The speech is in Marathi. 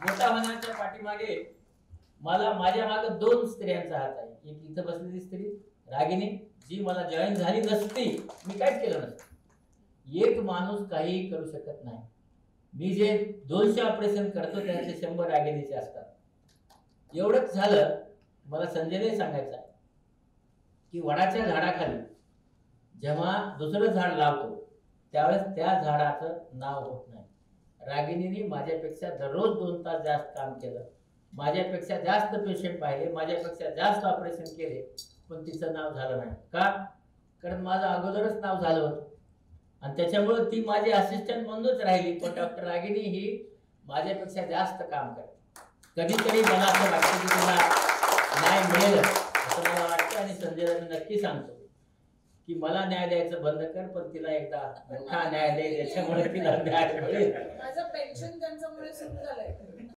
मोठा होण्याच्या पाठीमागे मला माझ्या मागे दोन स्त्रियांचा हात आहे. एक इथं बसलेली स्त्री रागिनी, जी मला जॉईन झाली नसती मी काहीच केलं नसतं. एक माणूस काहीही करू शकत नाही. मी जे 200 ऑपरेशन करतो त्यातले 100 रागिनीचे असतात. एवढंच झालं. मला संजयने सांगायचं आहे की वडाच्या झाडाखाली जेव्हा दुसरं झाड लावतो त्यावेळेस त्या झाडाचं नाव होत नाही. रागिनीने माझ्यापेक्षा दररोज 2 तास जास्त काम केलं, माझ्यापेक्षा जास्त पेशंट पाहिले, माझ्यापेक्षा जास्त ऑपरेशन केले, पण तिचं नाव झालं नाही. का? कारण माझं अगोदरच नाव झालं होतं आणि त्याच्यामुळे ती माझी असिस्टंट म्हणूनच राहिली. पण डॉक्टर रागिनी ही माझ्यापेक्षा जास्त काम करते. कधीतरी मला असं वाटतं की तिला न्याय मिळेल असं मला वाटतं आणि संजयला मी नक्की सांगतो की मला न्याय द्यायचं बंद कर, पण तिला एकदा मोठा न्याय दे, त्याच्यामुळे तिला न्याय मिळेल. माझं पेन्शन त्यांच्यामुळे सुरू झालंय.